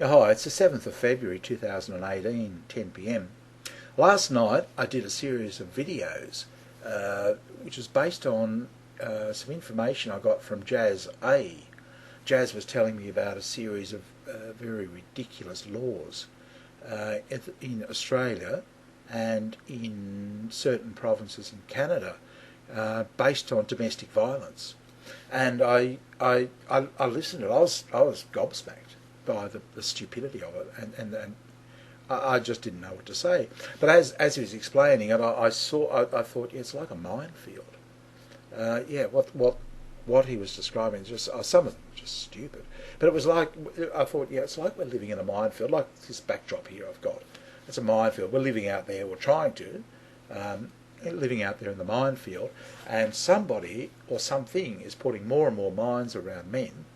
Hi, it's the 7th of February 2018, 10 p.m. Last night I did a series of videos which was based on some information I got from Jazz A. Jazz was telling me about a series of very ridiculous laws in Australia and in certain provinces in Canada based on domestic violence. And I listened to it. I was gobsmacked by the stupidity of it, and I just didn't know what to say. But as he was explaining it, I thought, yeah, it's like a minefield. What he was describing is just some of them were just stupid. But it was like, I thought, yeah, it's like we're living in a minefield, like this backdrop here I've got. It's a minefield. We're living out there. We're trying to. Living out there in the minefield, and somebody or something is putting more and more mines around men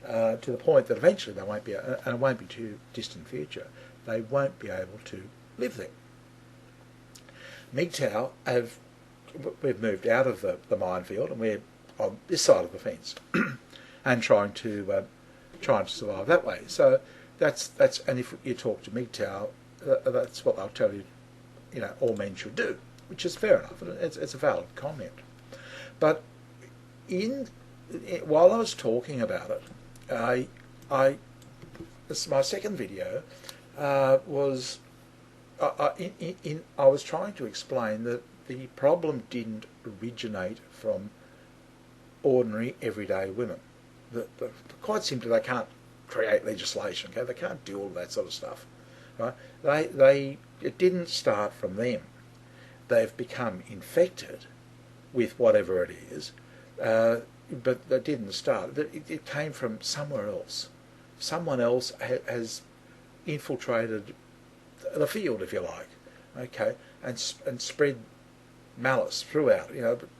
to the point that eventually they won't be, and it won't be too distant future, they won't be able to live there. mgtow we've moved out of the minefield, and we're on this side of the fence and trying to survive that way. So that's and if you talk to mgtow, that's what they'll tell you. All men should do, which is fair enough. It's a valid comment. But while I was talking about it, my second video was I was trying to explain that the problem didn't originate from ordinary everyday women. Quite simply, they can't create legislation. Okay, they can't do all that sort of stuff. Right? It didn't start from them. They've become infected with whatever it is, but they didn't start. It came from somewhere else. Someone else has infiltrated the field, if you like, okay, and spread malice throughout.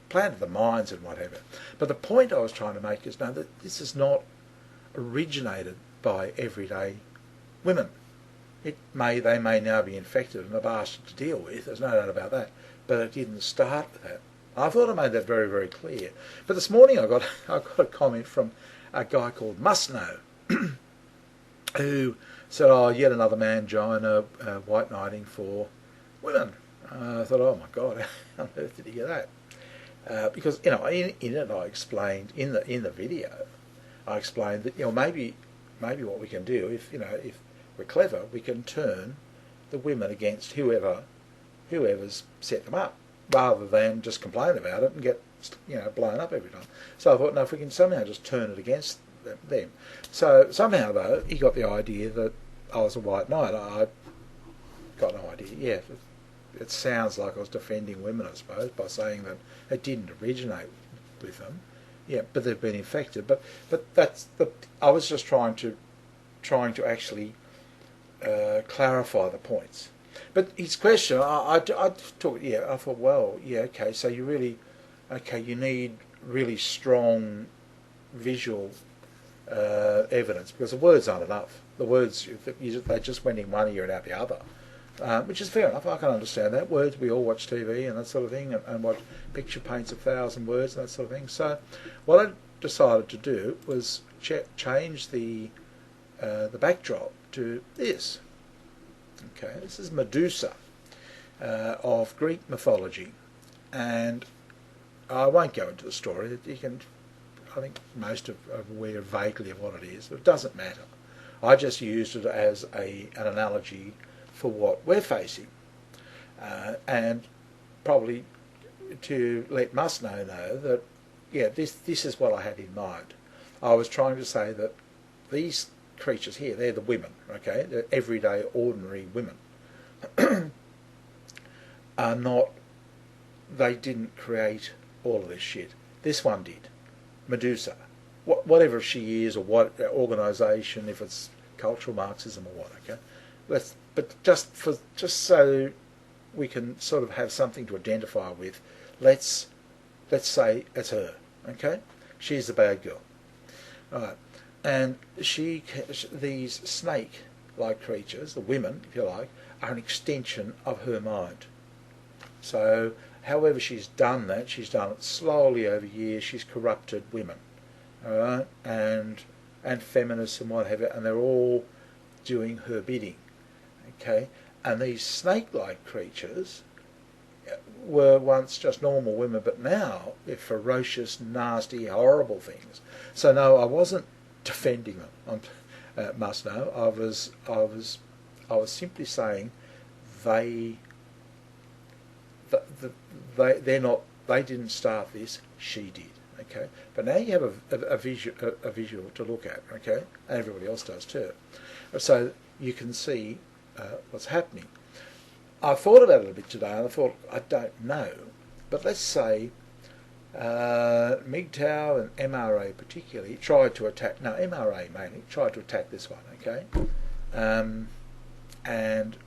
Planted the mines and whatever. But the point I was trying to make is that this is not originated by everyday women. They may now be infected and a bastard to deal with, there's no doubt about that, but it didn't start with that. I thought I made that very, very clear. But this morning I got a comment from a guy called mgtow who said, oh, yet another mangina white knighting for women. I thought, oh my God, how on earth did he get that? Because in it I explained, in the video, I explained that maybe what we can do, if we're clever, we can turn the women against whoever's set them up, rather than just complain about it and get blown up every time. So I thought, no, if we can somehow just turn it against them. So somehow though, he got the idea that I was a white knight. I got no idea. Yeah, it sounds like I was defending women, I suppose, by saying that it didn't originate with them. Yeah, but they've been infected. But I was just trying to actually clarify the points. But his question, I thought, well, yeah, okay, so you need really strong visual evidence, because the words aren't enough. The words, they just went in one ear and out the other, which is fair enough. I can understand that. Words, we all watch TV and that sort of thing, and watch picture paints 1,000 words and that sort of thing. So what I decided to do was change the backdrop to this. Okay, this is Medusa of Greek mythology, and I won't go into the story. I think most are aware vaguely of what it is, but it doesn't matter. I just used it as an analogy for what we're facing, and probably to let mgtow know that, yeah, this is what I had in mind. I was trying to say that these creatures here, they're the women, okay? They're everyday, ordinary women. Are not, they didn't create all of this shit. This one did. Medusa. Whatever she is, or what organisation, if it's cultural Marxism or what, okay? But just so we can sort of have something to identify with, let's say it's her, okay? She's the bad girl. All right. And these snake-like creatures, the women, if you like, are an extension of her mind. So, however she's done that, she's done it slowly over years. She's corrupted women, all right, and feminists and what have you, and they're all doing her bidding. Okay, and these snake-like creatures were once just normal women, but now they're ferocious, nasty, horrible things. So no, I wasn't defending them. I must know. I was simply saying they they're not. They didn't start this. She did. Okay, but now you have a visual to look at. Okay, and everybody else does too. So you can see what's happening. I thought about it a bit today, and I thought, I don't know, but let's say mgtow and MRA particularly tried to attack, no, MRA mainly, tried to attack this one, okay, and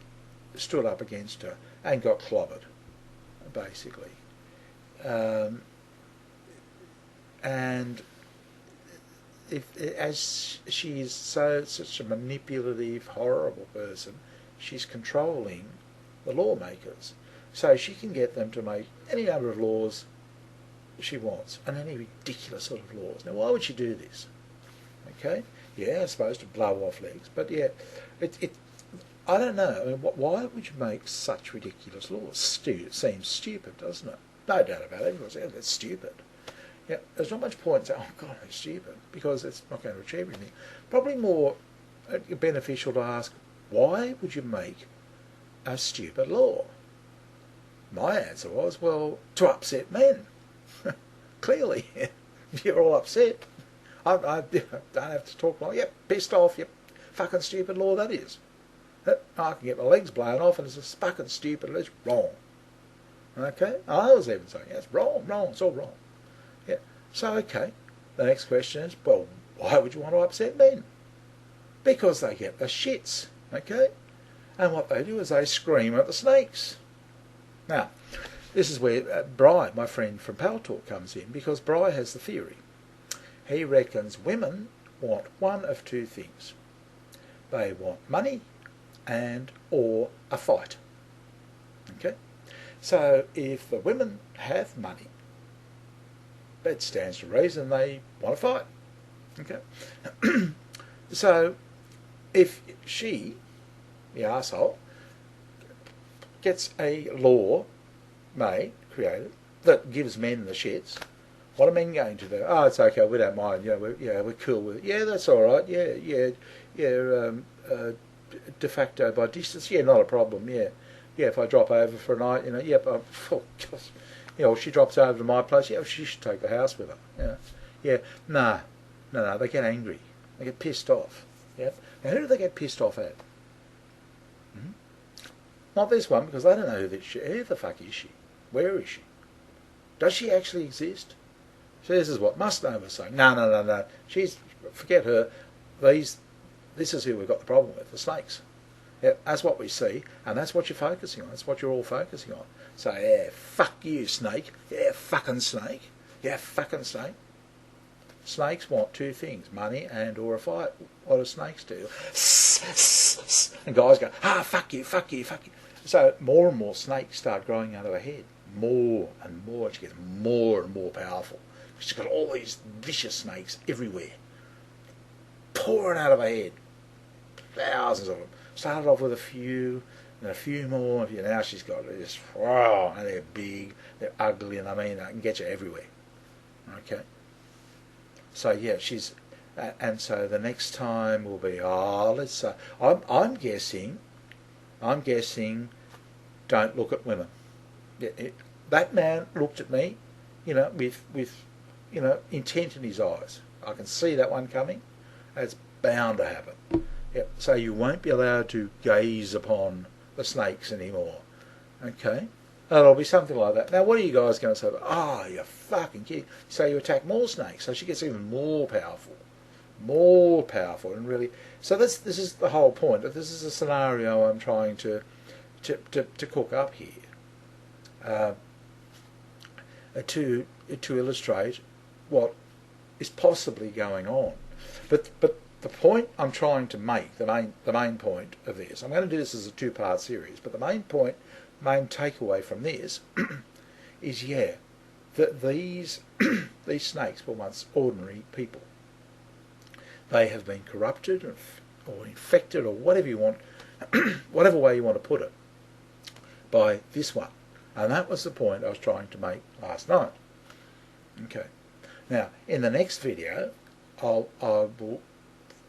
stood up against her and got clobbered, basically. And as she is such a manipulative, horrible person, she's controlling the lawmakers, so she can get them to make any number of laws she wants, and any ridiculous sort of laws. Now, why would she do this? Okay, yeah, I suppose to blow off legs, but yeah, I don't know. I mean, why would you make such ridiculous laws? It seems stupid, doesn't it? No doubt about it. Everyone says it's stupid. Yeah, there's not much point in saying, oh God, it's stupid, because it's not going to achieve anything. Probably more beneficial to ask, why would you make a stupid law? My answer was, well, to upset men. Clearly, you're all upset. I don't have to talk like, yep, pissed off, yep, fucking stupid law that is. I can get my legs blown off and it's a fucking stupid, it's wrong. Okay? I was even saying, yeah, it's wrong, it's all wrong. Yeah. So, okay, the next question is, well, why would you want to upset men? Because they get the shits, okay? And what they do is they scream at the snakes. Now, this is where Bry, my friend from Pal Talk, comes in, because Bry has the theory. He reckons women want one of two things. They want money and or a fight. Okay? So if the women have money, it stands to reason they want to fight. Okay? So if she, the arsehole, gets a law created, that gives men the shits, what are men going to do? Oh, it's okay, we don't mind, we're cool with it. Yeah, that's all right, de facto by distance, yeah, not a problem, yeah, if I drop over for a night, she drops over to my place, yeah, she should take the house with her, no, they get angry, they get pissed off, yeah. Now, who do they get pissed off at? Not this one, because they don't know who the fuck is she? Where is she? Does she actually exist? So this is what Mustnova was saying. No. Forget her. This is who we've got the problem with, the snakes. Yeah, that's what we see, and that's what you're focusing on. That's what you're all focusing on. So, yeah, fuck you, snake. Yeah, fucking snake. Yeah, fucking snake. Snakes want two things, money and or a fight. What do snakes do? And guys go, fuck you. So more and more snakes start growing out of her head. More and more. She gets more and more powerful. She's got all these vicious snakes everywhere. Pouring out of her head. Thousands of them. Started off with a few, and a few more. Now she's got this, wow, and they're big, they're ugly, and they can get you everywhere. Okay? So yeah, and so the next time will be, let's say, I'm guessing, don't look at women. That man looked at me, with intent in his eyes. I can see that one coming. It's bound to happen. Yep. So you won't be allowed to gaze upon the snakes anymore. Okay? It'll be something like that. Now, what are you guys going to say? You fucking kid. So you attack more snakes, so she gets even more powerful, and really. So this is the whole point. This is a scenario I'm trying to cook up here, to illustrate what is possibly going on. But the point I'm trying to make, the main point of this, I'm going to do this as a two-part series, but the main takeaway from this is, that these snakes were once ordinary people. They have been corrupted or infected or whatever you want, whatever way you want to put it, by this one. And that was the point I was trying to make last night. Okay. Now, in the next video, I'm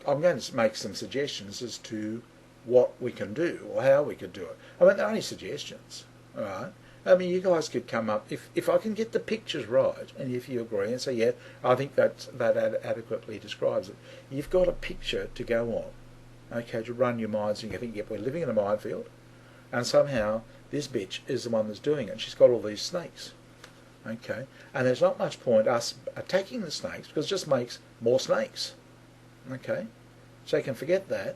going to make some suggestions as to what we can do or how we could do it. I mean, they're only suggestions, all right? I mean, you guys could come up, if I can get the pictures right, and if you agree and say, yeah, I think that adequately describes it, you've got a picture to go on, okay, to run your minds, and you think, yep, we're living in a minefield, and somehow this bitch is the one that's doing it. She's got all these snakes, okay, and there's not much point us attacking the snakes because it just makes more snakes, okay, so you can forget that.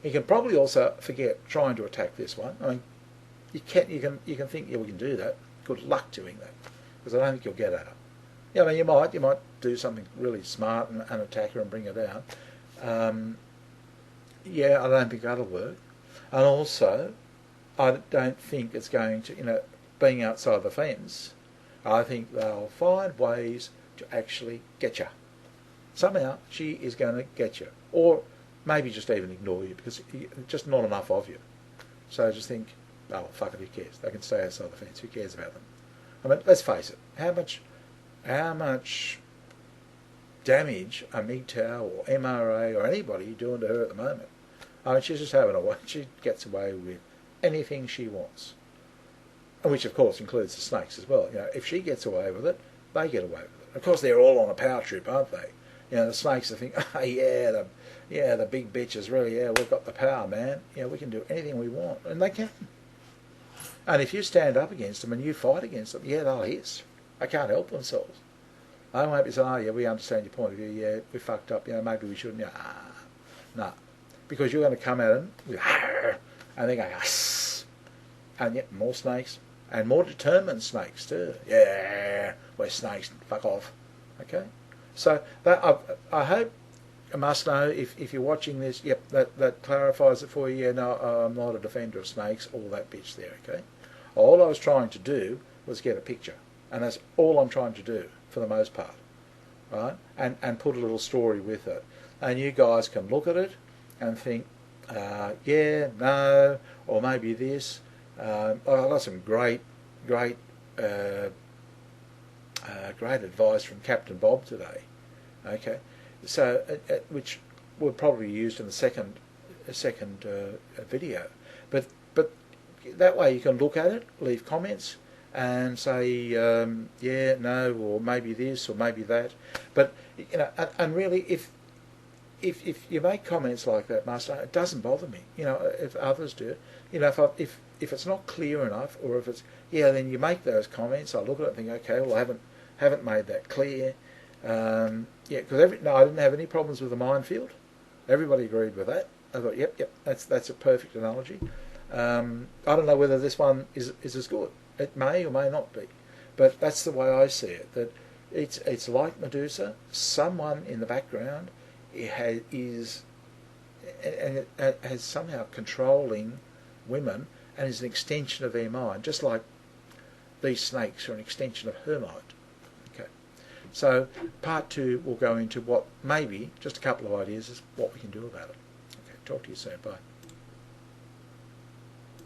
You can probably also forget trying to attack this one. I mean, you can think, yeah, we can do that. Good luck doing that, because I don't think you'll get at it. Yeah, I mean, you might do something really smart and attack her and bring her down. Yeah, I don't think that'll work. And also, I don't think it's going to, being outside the fence, I think they'll find ways to actually get you. Somehow she is going to get you, or maybe just even ignore you because just not enough of you. So just think, oh, well, fuck it, who cares? They can stay outside the fence. Who cares about them? I mean, let's face it. How much damage a mgtow or MRA or anybody doing to her at the moment? I mean, she's just having a way. She gets away with anything she wants, and which of course includes the snakes as well. If she gets away with it, they get away with it. Of course, they're all on a power trip, aren't they? The snakes are thinking, oh yeah, the big bitches really, yeah, we've got the power, man. We can do anything we want, and they can. And if you stand up against them and you fight against them, yeah, they'll hiss. They can't help themselves. They won't be saying, oh yeah, we understand your point of view, yeah, we fucked up, maybe we shouldn't. No. Because you're going to come at them with, and they're going, and yet more snakes, and more determined snakes too. Yeah, we're snakes, fuck off. Okay? So that I hope, I must know, if you're watching this, yep, that clarifies it for you. Yeah, no, I'm not a defender of snakes, all that bitch there, okay? All I was trying to do was get a picture, and that's all I'm trying to do for the most part, right? And put a little story with it. And you guys can look at it and think, yeah, no, or maybe this. I got some great advice from Captain Bob today, okay? So, which we'll probably be used in the second video, but that way you can look at it, leave comments, and say yeah, no, or maybe this, or maybe that. But and really, if you make comments like that, Master, it doesn't bother me. If others do it, if it's not clear enough, or if it's then you make those comments. I look at it and think, okay, well, I haven't made that clear. Because I didn't have any problems with the minefield. Everybody agreed with that. I thought, yep, that's a perfect analogy. I don't know whether this one is as good. It may or may not be, but that's the way I see it. That it's like Medusa. Someone in the background is somehow controlling women and is an extension of their mind, just like these snakes are an extension of her mind. So part 2 will go into what maybe just a couple of ideas is what we can do about it. Okay, talk to you soon. Bye.